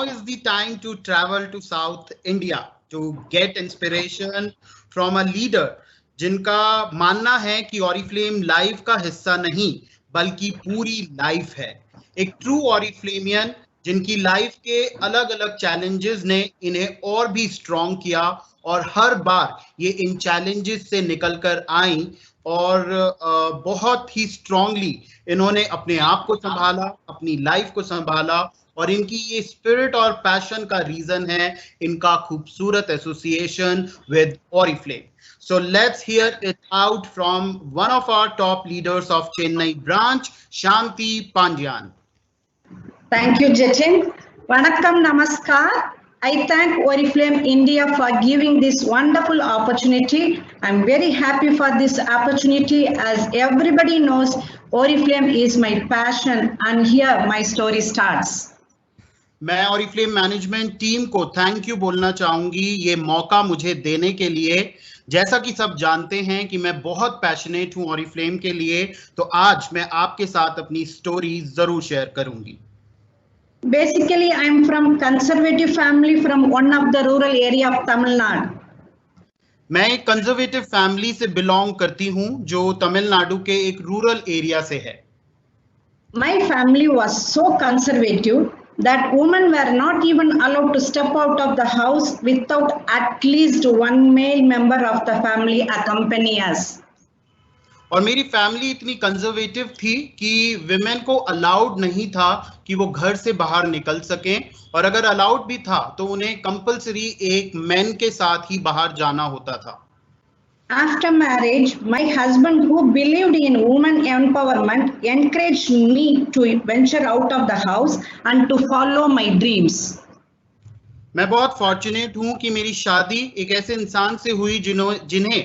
is the time to travel to South India to get inspiration from a leader जिनका मानना है कि Oriflame life का हिस्सा नहीं बल्कि पूरी लाइफ है। एक ट्रू ऑरिफ्लेमियन जिनकी लाइफ के अलग अलग चैलेंजेस ने इन्हें और भी स्ट्रॉन्ग किया और हर बार ये इन चैलेंजेस से निकलकर आई और बहुत ही स्ट्रांगली इन्होंने अपने आप को संभाला, अपनी लाइफ को संभाला और इनकी ये स्पिरिट और पैशन का रीजन है इनका खूबसूरत association with Oriflame. So let's hear it out from one of our top leaders of Chennai branch, Shanti Pandian. Thank you, Jatin. Vanakkam, namaskar. I thank Oriflame India for giving this wonderful opportunity. I'm very happy for this opportunity. As everybody knows, Oriflame is my passion and here my story starts. मैं Oriflame management team को thank you बोलना चाहूंगी ये मौका मुझे देने के लिए। जैसा कि सब जानते हैं कि मैं बहुत पैशनेट हूं ऑरिफ्लेम के लिए, तो आज मैं आपके साथ अपनी स्टोरी जरूर शेयर करूंगी। Basically, I'm from conservative family from one of the rural area of Tamil Nadu. मैं एक कंजर्वेटिव फैमिली से बिलोंग करती हूं जो तमिलनाडु के एक रूरल एरिया से है। My family was so conservative that women were not even allowed to step out of the house without at least one male member of the family accompany us. और मेरी family इतनी conservative थी कि women को allowed नहीं था कि वो घर से बाहर निकल सकें और अगर अलाउड भी था तो उन्हें कंपल्सरी एक मैन के साथ ही बाहर जाना होता था। After marriage, my husband, who believed in women empowerment, encouraged me to venture out of the house and to follow my dreams. मैं बहुत फॉर्चुनेट हूं कि मेरी शादी एक ऐसे इंसान से हुई जिन्हें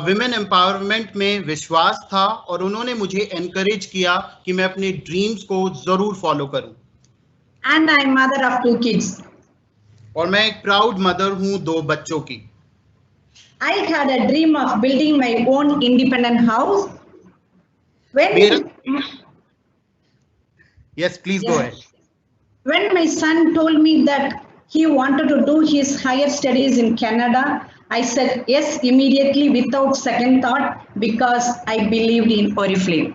विमेन एम्पावरमेंट में विश्वास था और उन्होंने मुझे एनकरेज किया कि मैं अपने ड्रीम्स को जरूर फॉलो करूं। And I am mother of 2 kids. और मैं एक प्राउड मदर हूं 2 बच्चों की। I had a dream of building my own independent house. Yes, please go ahead. When my son told me that he wanted to do his higher studies in Canada, I said yes immediately without second thought because I believed in Oriflame.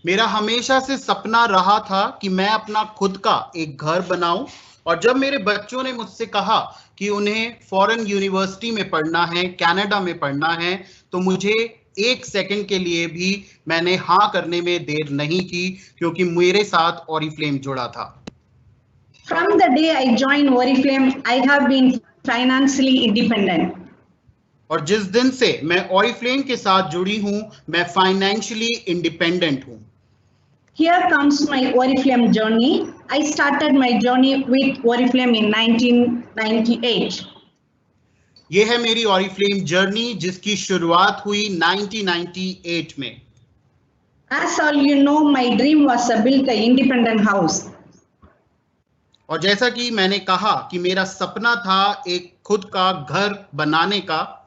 मेरा हमेशा से सपना रहा था कि मैं अपना खुद का एक घर बनाऊं और जब मेरे बच्चों ने मुझसे कहा कि उन्हें फॉरेन यूनिवर्सिटी में पढ़ना है, कनाडा में पढ़ना है, तो मुझे 1 सेकंड के लिए भी मैंने हाँ करने में देर नहीं की क्योंकि मेरे साथ ऑरिफ्लेम जुड़ा था। From the day I joined Oriflame, I have been financially independent. और जिस दिन से मैं ऑरिफ्लेम के साथ जुड़ी हूं, मैं फाइनेंशियली इंडिपेंडेंट हूं। Here comes my Oriflame journey. I started my journey with Oriflame in 1998. ये है मेरी ऑरिफ्लेम जर्नी जिसकी शुरुआत हुई 1998 में। As all you know, my dream was to build an independent house. और जैसा कि मैंने कहा कि मेरा सपना था एक खुद का घर बनाने का।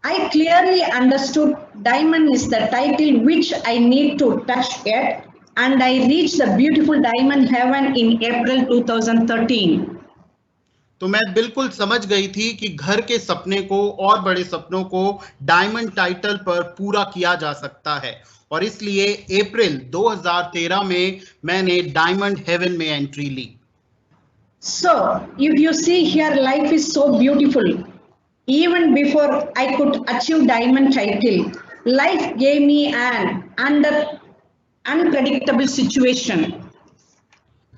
I clearly understood diamond is the title which I need to touch it, and I reached the beautiful diamond heaven in April 2013. तो मैं बिल्कुल समझ गई थी कि घर के सपने को और बड़े सपनों को डायमंड टाइटल पर पूरा किया जा सकता है और इसलिए अप्रैल 2013 में मैंने डायमंड हेवन में एंट्री ली। So, if you see here, life is so beautiful. Even before I could achieve diamond title, life gave me an unpredictable situation.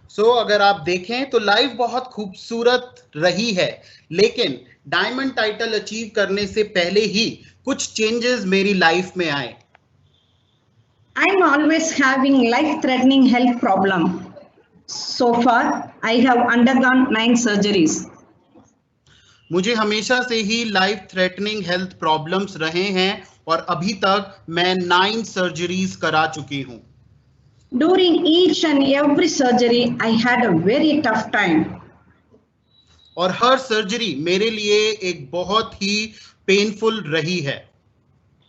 So, अगर आप देखें तो लाइफ बहुत खूबसूरत रही है, लेकिन डायमंड टाइटल अचीव करने से पहले ही कुछ चेंजेस मेरी लाइफ में आए। I'm always having life-threatening health problem. So far, I have undergone 9 surgeries. मुझे हमेशा से ही लाइफ थ्रेटनिंग हेल्थ प्रॉब्लम्स रहे हैं और अभी तक मैं 9 सर्जरीज करा चुकी हूं। During each and every surgery, I had a very tough time. और हर सर्जरी मेरे लिए एक बहुत ही पेनफुल रही है।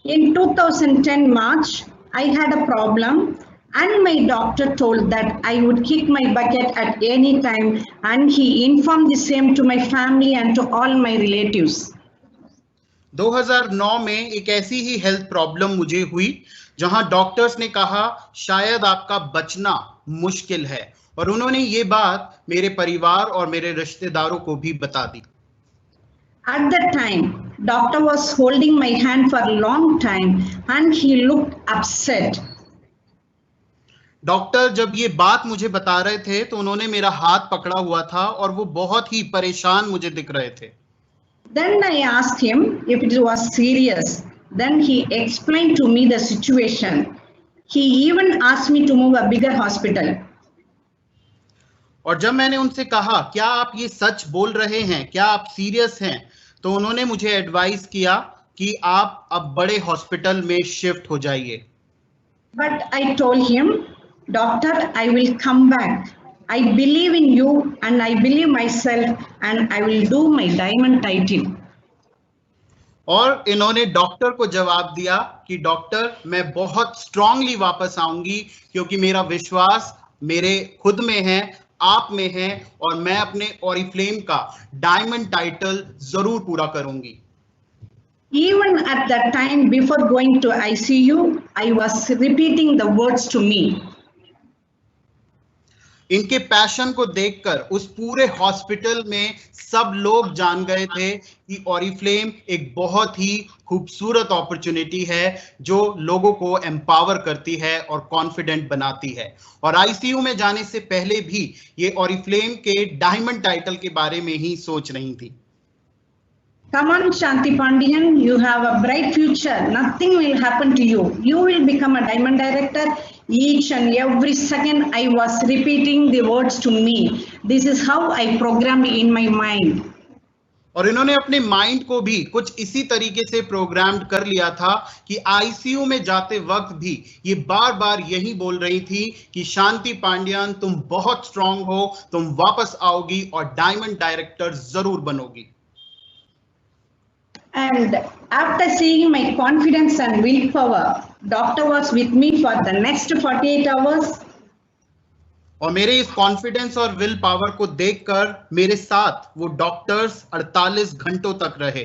In 2010 March, I had a problem And my doctor told that I would kick my bucket at any time, and he informed the same to my family and to all my relatives. 2009 में एक ऐसी ही health problem मुझे हुई जहां doctors ने कहा शायद आपका बचना मुश्किल है, और उन्होंने ये बात मेरे परिवार और मेरे रिश्तेदारों को भी बता दी. At that time, doctor was holding my hand for a long time and he looked upset. Doctor जब ये बात मुझे बता रहे थे तो उन्होंने मेरा हाथ पकड़ा हुआ था और वो बहुत ही परेशान मुझे दिख रहे थे. Then I asked him if it was serious. Then he explained to me the situation. He even asked me to move a bigger hospital. और जब मैंने उनसे कहा क्या आप ये सच बोल रहे हैं, क्या आप सीरियस हैं, तो उन्होंने मुझे एडवाइस किया कि आप अब बड़े हॉस्पिटल में शिफ्ट हो जाइए. But I told him, Doctor, I will come back. I believe in you and I believe myself and I will do my diamond title. और इन्होंने डॉक्टर को जवाब दिया कि डॉक्टर मैं बहुत स्ट्रांगली वापस आऊंगी क्योंकि मेरा विश्वास मेरे खुद में है, आप में है, और मैं अपने ऑरिफ्लेम का डायमंड टाइटल जरूर पूरा करूंगी. Even at that time before going to ICU, I was repeating the words to me. इनके पैशन को देखकर उस पूरे हॉस्पिटल में सब लोग जान गए थे कि ऑरिफ्लेम एक बहुत ही खूबसूरत अपॉर्चुनिटी है जो लोगों को एम्पावर करती है और कॉन्फिडेंट बनाती है. और आईसीयू में जाने से पहले भी ये ऑरिफ्लेम के डायमंड टाइटल के बारे में ही सोच रही थी. Come on, Shanti Pandian, you have a bright future. Nothing will happen to you. You will become a diamond director. Each and every second I was repeating the words to me. This is how I programmed in my mind. और इन्होंने अपने mind को भी कुछ इसी तरीके से programmed कर लिया था कि आईसीयू में जाते वक्त भी ये बार बार यही बोल रही थी कि शांति पांड्यन तुम बहुत स्ट्रांग हो, तुम वापस आओगी और डायमंड डायरेक्टर जरूर बनोगी. And after seeing my confidence and willpower, doctor was with me for the next 48 hours. और मेरे इस कॉन्फिडेंस और विल पावर को देखकर मेरे साथ वो डॉक्टर्स 48 घंटों तक रहे.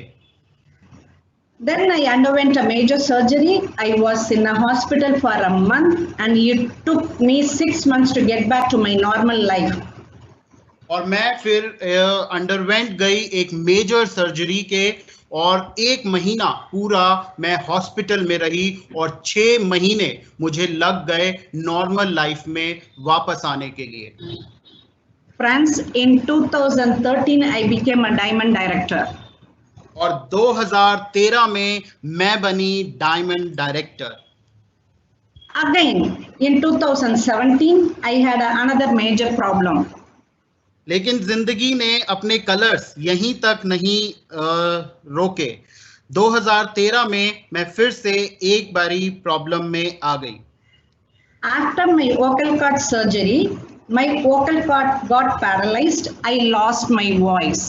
Then I underwent a major surgery. I was in a hospital for a month and it took me 6 months to get back to my normal life. और मैं फिर अंडरवेंट गई एक मेजर सर्जरी के, और 1 महीना पूरा मैं हॉस्पिटल में रही और 6 महीने मुझे लग गए नॉर्मल लाइफ में वापस आने के लिए. Friends, in 2013 I became a diamond director. और 2013 में मैं बनी diamond director. Again, in 2017 I had another major problem. लेकिन जिंदगी ने अपने कलर्स यहीं तक नहीं रोके. 2013 में मैं फिर से एक बारी प्रॉब्लम में आ गई. After my vocal cord surgery, my vocal cord got paralyzed. I lost my voice.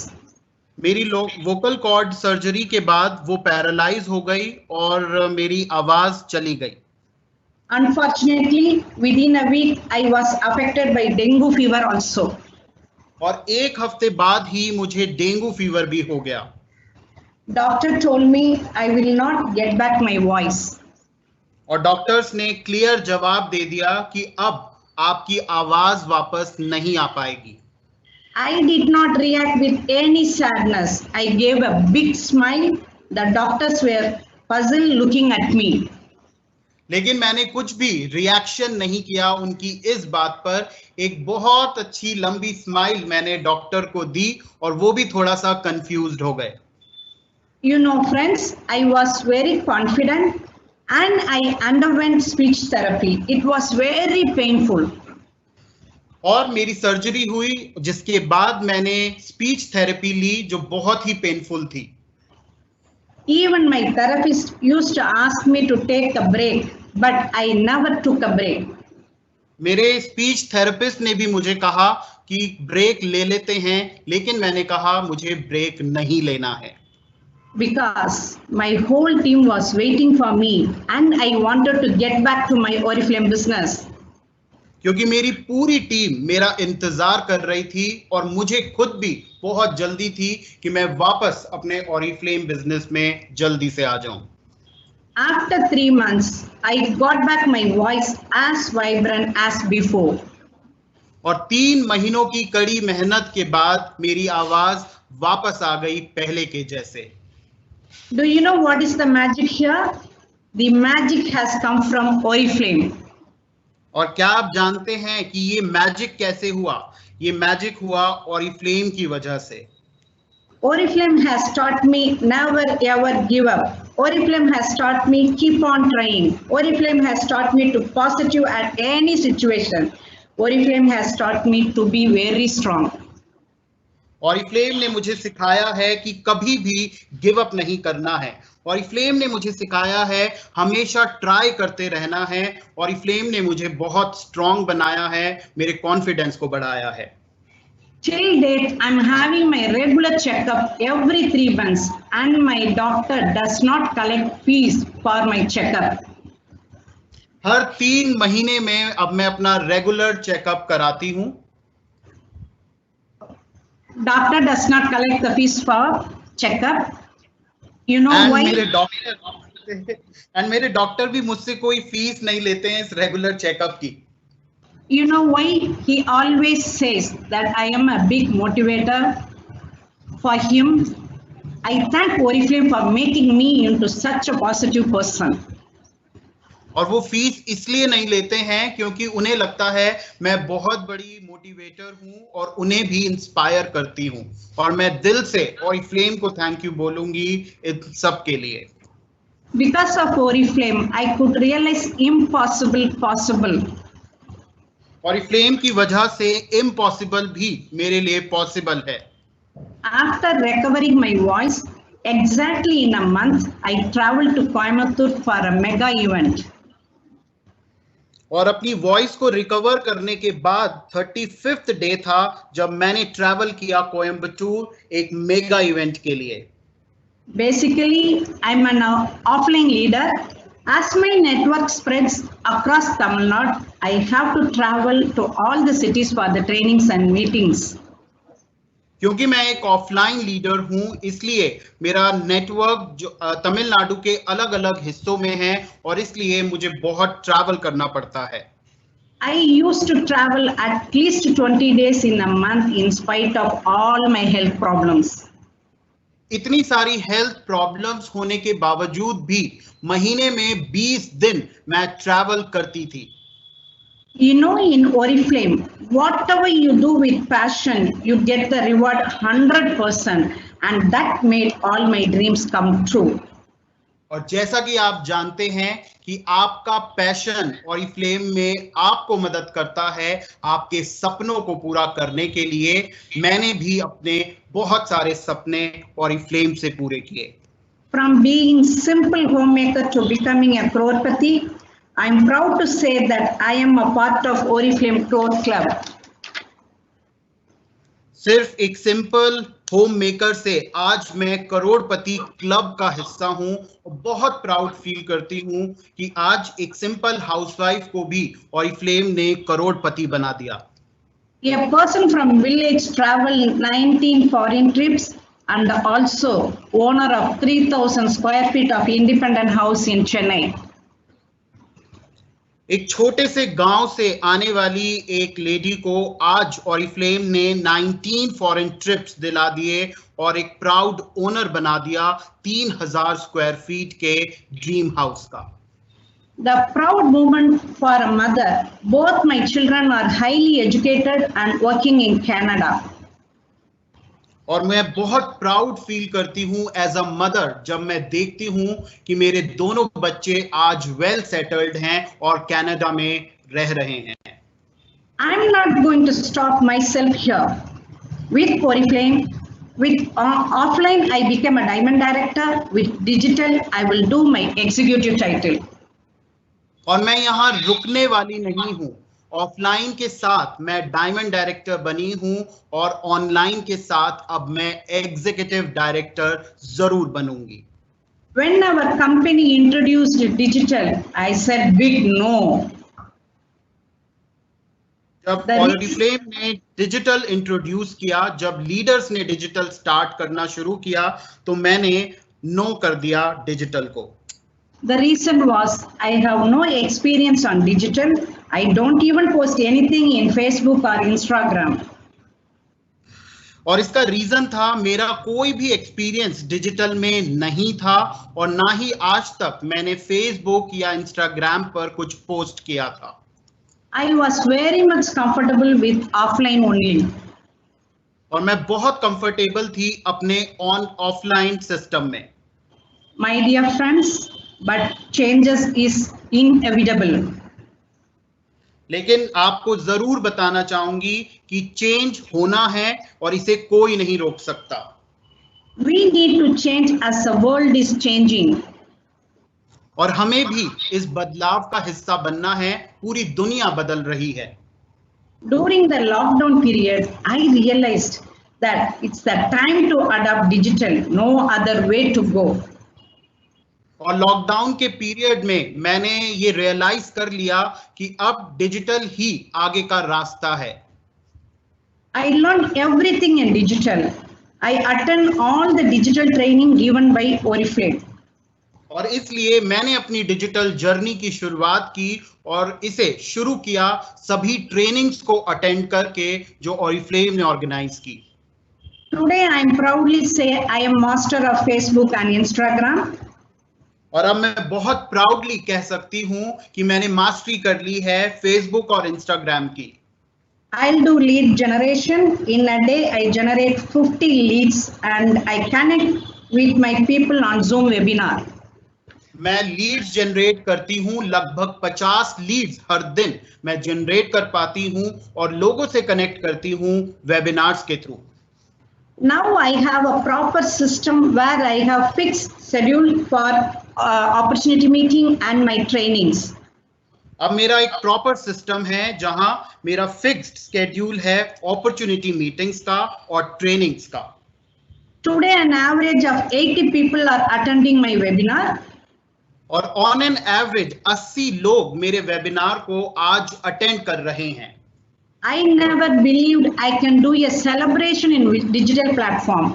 मेरी वोकल कॉर्ड सर्जरी के बाद वो पैरालाइज हो गई और मेरी आवाज चली गई. Unfortunately, within a week I was affected by dengue fever also. और 1 हफ्ते बाद ही मुझे डेंगू फीवर भी हो गया. Doctor told me I will not get back my voice. और डॉक्टर्स ने क्लियर जवाब दे दिया कि अब आपकी आवाज वापस नहीं आ पाएगी. I did not react with any sadness. I gave a big smile. The doctors were puzzled looking at me. लेकिन मैंने कुछ भी रिएक्शन नहीं किया उनकी इस बात पर. एक बहुत अच्छी लंबी स्माइल मैंने डॉक्टर को दी और वो भी थोड़ा सा कंफ्यूज्ड हो गए. You know, friends, I was very confident and I underwent speech therapy. It was very painful. और मेरी सर्जरी हुई जिसके बाद मैंने स्पीच थेरेपी ली जो बहुत ही पेनफुल थी. Even my therapist used to ask me to take a break, but I never took a break. मेरे स्पीच थेरेपिस्ट ने भी मुझे कहा कि ब्रेक ले लेते हैं, लेकिन मैंने कहा मुझे ब्रेक नहीं लेना है. Because my whole team was waiting for me and I wanted to get back to my Oriflame business. क्योंकि मेरी पूरी टीम मेरा इंतजार कर रही थी और मुझे खुद भी बहुत जल्दी थी कि मैं वापस अपने ऑरिफ्लेम बिजनेस में जल्दी से आ जाऊं। After 3 months, I got back my voice as vibrant as before. और 3 महीनों की कड़ी मेहनत के बाद मेरी आवाज वापस आ गई पहले के जैसे। Do you know what is the magic here? The magic has come from Oriflame. और क्या आप जानते हैं कि ये मैजिक कैसे हुआ? ये मैजिक हुआ ऑरिफ्लेम की वजह से। Oriflame has taught me never ever give up. Oriflame has taught me keep on trying. Oriflame has taught me to positive at any situation. Oriflame has taught me to be very strong. Oriflame ने मुझे सिखाया है कि कभी भी give up नहीं करना है। ऑरिफ्लेम ने मुझे सिखाया है हमेशा ट्राई करते रहना है। ऑरिफ्लेम ने मुझे बहुत स्ट्रांग बनाया है, मेरे कॉन्फिडेंस को बढ़ाया है। Till date, I'm having my regular checkup every 3 months and my doctor does not collect fees for my checkup. हर 3 महीने में अब मैं अपना रेगुलर चेकअप कराती हूँ। Doctor does not collect the fees for checkup. You know why? मेरे doctor भी मुझसे कोई फीस नहीं लेते हैं इस रेगुलर चेकअप की। You know why? He always says that I am a big motivator for him. I thank Oriflame for making me into such a positive person. और वो फीस इसलिए नहीं लेते हैं क्योंकि उन्हें लगता है मैं बहुत बड़ी मोटिवेटर हूं और उन्हें भी इंस्पायर करती हूं। और मैं दिल से ऑरिफ्लेम को थैंक यू बोलूंगी इन सब के लिए। Because of Oriflame, I could realize impossible possible. Oriflame की वजह से इम्पॉसिबल भी मेरे लिए पॉसिबल है। After recovering my voice, exactly in a month, I traveled to Coimbatore for a mega event. और अपनी वॉइस को रिकवर करने के बाद 35th डे था जब मैंने ट्रैवल किया कोयम्बटूर एक मेगा इवेंट के लिए। Basically, I'm an offline leader. As my network spreads across Tamil Nadu, I have to travel to all the cities for the trainings and meetings. क्योंकि मैं एक ऑफलाइन लीडर हूं, इसलिए मेरा नेटवर्क जो तमिलनाडु के अलग अलग हिस्सों में है और इसलिए मुझे बहुत ट्रैवल करना पड़ता है। I used to travel at least 20 days in a month in spite of all my health problems. इतनी सारी हेल्थ प्रॉब्लम्स होने के बावजूद भी महीने में 20 दिन मैं ट्रैवल करती थी। You know, in Oriflame, whatever you do with passion, you get the reward 100%, and that made all my dreams come true. और जैसा कि आप जानते हैं कि आपका पैशन ऑरिफ्लेम में आपको मदद करता है आपके सपनों को पूरा करने के लिए। मैंने भी अपने बहुत सारे सपने ऑरिफ्लेम से पूरे किए। From being simple homemaker to becoming a crorepati, I'm proud to say that I am a part of Oriflame Crore Club. सिर्फ एक सिंपल होम मेकर से आज मैं करोड़पति क्लब का हिस्सा हूं और बहुत प्राउड फील करती हूं कि आज एक सिंपल हाउसवाइफ को भी ऑरिफ्लेम ने करोड़पति बना दिया। A person from village traveled 19 foreign trips and also owner of 3,000 square feet of independent house in Chennai. एक छोटे से गांव से आने वाली एक लेडी को आज ऑरिफ्लेम ने 19 फॉरेन ट्रिप्स दिला दिए और एक प्राउड ओनर बना दिया 3,000 स्क्वायर फीट के ड्रीम हाउस का। The proud moment for a mother. Both my children are highly educated and working in Canada. और मैं बहुत प्राउड फील करती हूं एज अ मदर जब मैं देखती हूं कि मेरे दोनों बच्चे आज वेल सेटल्ड हैं और कनाडा में रह रहे हैं। I'm not going to stop myself here. With Oriflame, with offline, I became a diamond director. With digital, I will do my executive title. और मैं यहाँ रुकने वाली नहीं हूँ। ऑफलाइन के साथ मैं डायमंड डायरेक्टर बनी हूं और ऑनलाइन के साथ अब मैं एग्जीक्यूटिव डायरेक्टर जरूर बनूंगी। When our company introduced digital, I said big no. जब ऑरिफ्लेम ने डिजिटल इंट्रोड्यूस किया, जब लीडर्स ने डिजिटल स्टार्ट करना शुरू किया, तो मैंने नो कर दिया डिजिटल को। The reason was I have no experience on digital. I don't even post anything in Facebook or Instagram. और इसका रीजन था मेरा कोई भी एक्सपीरियंस डिजिटल में नहीं था और ना ही आज तक मैंने फेसबुक या इंस्टाग्राम पर कुछ पोस्ट किया था। I was very much comfortable with offline only. और मैं बहुत कंफर्टेबल थी अपने ऑफलाइन सिस्टम में। My dear friends, but changes is inevitable. लेकिन आपको जरूर बताना चाहूंगी कि चेंज होना है और इसे कोई नहीं रोक सकता। We need to change as the world is changing. और हमें भी इस बदलाव का हिस्सा बनना है, पूरी दुनिया बदल रही है। During the lockdown period, I realized that it's the time to adopt digital, no other way to go. और लॉकडाउन के पीरियड में मैंने ये रियलाइज कर लिया कि अब डिजिटल ही आगे का रास्ता है। I learned everything in digital. I attend all the digital training given by Oriflame. और इसलिए मैंने अपनी डिजिटल जर्नी की शुरुआत की और इसे शुरू किया सभी ट्रेनिंग्स को अटेंड करके जो ऑरिफ्लेम ने ऑर्गेनाइज की। Today I am proudly say I am master of Facebook and Instagram. और अब मैं बहुत प्राउडली कह सकती हूँ कि मैंने मास्टरी कर ली है फेसबुक और इंस्टाग्राम की। I'll do lead generation. In a day, I generate 50 leads and I connect with my people on Zoom webinar. मैं लीड्स जनरेट करती हूँ, लगभग 50 लीड्स हर दिन मैं जनरेट कर पाती हूँ और लोगों से कनेक्ट करती हूँ वेबिनार्स के through. Now I have a proper system where I have fixed schedule for opportunity meeting and my trainings. अब मेरा एक प्रॉपर सिस्टम है जहां मेरा फिक्स्ड स्केड्यूल है अपॉर्चुनिटी मीटिंग्स का और ट्रेनिंग्स का। Today an average of 80 people are attending my webinar. और ऑन एन एवरेज 80 लोग मेरे वेबिनार को आज अटेंड कर रहे हैं। I never believed I can do a celebration in digital platform.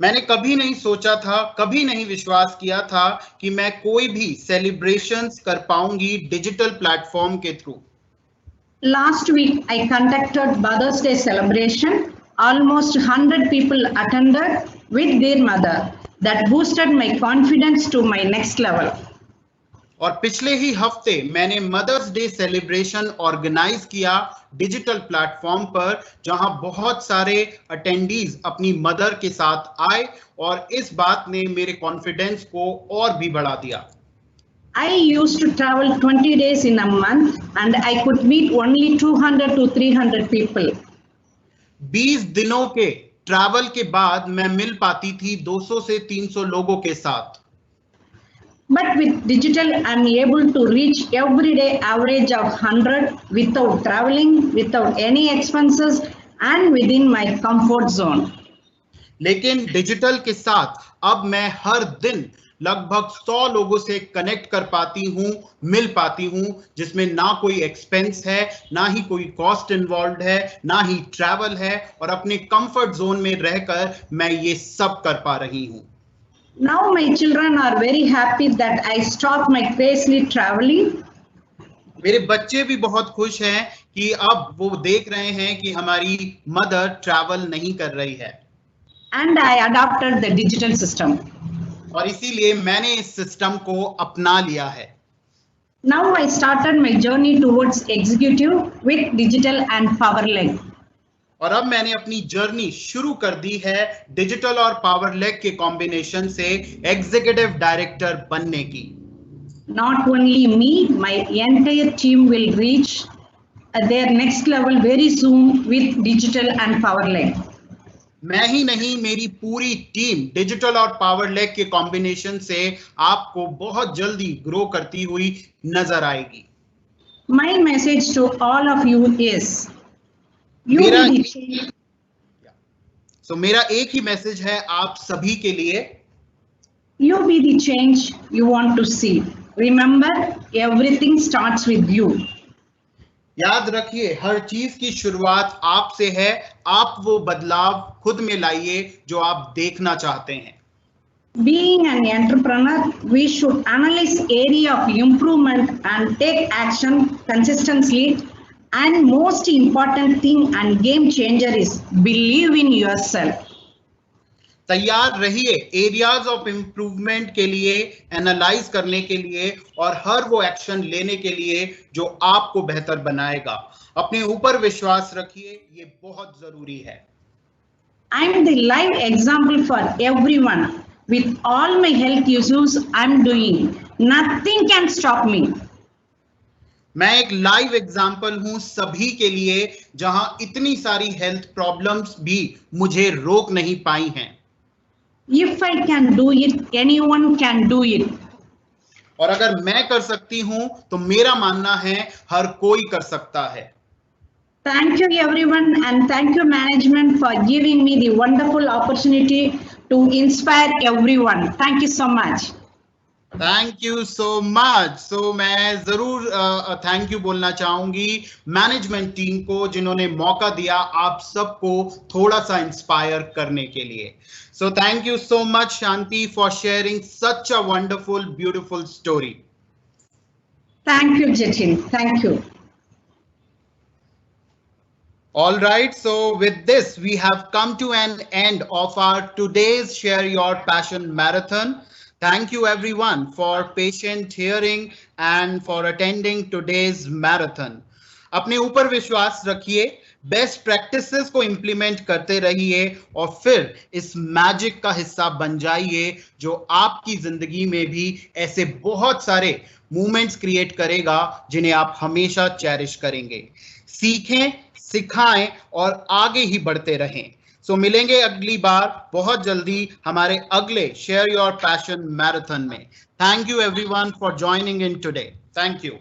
मैंने कभी नहीं सोचा था, कभी नहीं विश्वास किया था कि मैं कोई भी सेलिब्रेशंस कर पाऊंगी डिजिटल प्लेटफॉर्म के through. Last week I conducted Mother's Day celebration. Almost 100 people attended with their mother. That boosted my confidence to my next level. और पिछले ही हफ्ते मैंने मदर्स डे सेलिब्रेशन ऑर्गेनाइज किया डिजिटल प्लेटफॉर्म पर, जहां बहुत सारे अटेंडीज अपनी मदर के साथ आए और इस बात ने मेरे कॉन्फिडेंस को और भी बढ़ा दिया। I used to travel 20 days in a month and I could meet only 200 to 300 people. 20 दिनों के ट्रैवल के बाद मैं मिल पाती थी 200 से 300 लोगों के साथ। But with digital, I'm able to reach everyday average of 100 without traveling, without any expenses, and within my comfort zone. लेकिन डिजिटल के साथ अब मैं हर दिन लगभग 100 लोगों से कनेक्ट कर पाती हूँ, मिल पाती हूँ, जिसमें ना कोई एक्सपेंस है, ना ही कोई कॉस्ट इन्वॉल्व है, ना ही ट्रैवल है, और अपने कंफर्ट जोन में रहकर मैं ये सब कर पा रही हूँ। Now my children are very happy that I stopped my crazily traveling. मेरे बच्चे भी बहुत खुश हैं कि अब वो देख रहे हैं कि हमारी मदर ट्रैवल नहीं कर रही है। And I adopted the digital system. और इसीलिए मैंने इस सिस्टम को अपना लिया है। Now I started my journey towards executive with digital and PowerLeg. और अब मैंने अपनी जर्नी शुरू कर दी है डिजिटल और पावर लेग के कॉम्बिनेशन से एग्जीक्यूटिव डायरेक्टर बनने की। Not only me, my entire team will reach their next level very soon with digital and PowerLeg. मैं ही नहीं, मेरी पूरी टीम डिजिटल और पावर लेग के कॉम्बिनेशन से आपको बहुत जल्दी ग्रो करती हुई नजर आएगी। My message to all of you is मेरा एक ही मैसेज है आप सभी के लिए। You be the change you want to see. Remember, everything starts with you. याद रखिए, हर चीज की शुरुआत आपसे है। आप वो बदलाव खुद में लाइए जो आप देखना चाहते हैं। Being an entrepreneur, we should analyze area of improvement and take action consistently. And most important thing and game changer is believe in yourself. तैयार रहिए एरियाज ऑफ इम्प्रूवमेंट के लिए, एनालाइज करने के लिए और हर वो एक्शन लेने के लिए जो आपको बेहतर बनाएगा। अपने ऊपर विश्वास रखिए, ये बहुत जरूरी है। I am the live example for everyone. With all my health issues I'm doing, nothing can stop me. मैं एक लाइव एग्जाम्पल हूं सभी के लिए, जहां इतनी सारी हेल्थ प्रॉब्लम्स भी मुझे रोक नहीं पाई हैं। If I can do it, anyone can do it. और अगर मैं कर सकती हूं तो मेरा मानना है हर कोई कर सकता है। Thank you everyone, and thank you management for giving me the wonderful opportunity to inspire everyone. Thank you so much. Thank you so much. So मैं जरूर थैंक यू बोलना चाहूंगी मैनेजमेंट टीम को, जिन्होंने मौका दिया आप सबको थोड़ा सा इंस्पायर करने के लिए। So thank you so much Shanti for sharing such a wonderful beautiful story. Thank you, Jatin. Thank you. All right, so with this we have come to an end of our today's Share Your Passion Marathon. Thank you everyone for patient hearing and for attending today's marathon. अपने ऊपर विश्वास रखिए, best practices को implement करते रहिए और फिर इस मैजिक का हिस्सा बन जाइए जो आपकी जिंदगी में भी ऐसे बहुत सारे मोमेंट्स क्रिएट करेगा जिन्हें आप हमेशा चेरिश करेंगे। सीखें, सिखाएं और आगे ही बढ़ते रहें। सो मिलेंगे अगली बार बहुत जल्दी हमारे अगले शेयर योर पैशन मैराथन में। Thank you everyone for joining in today. Thank you.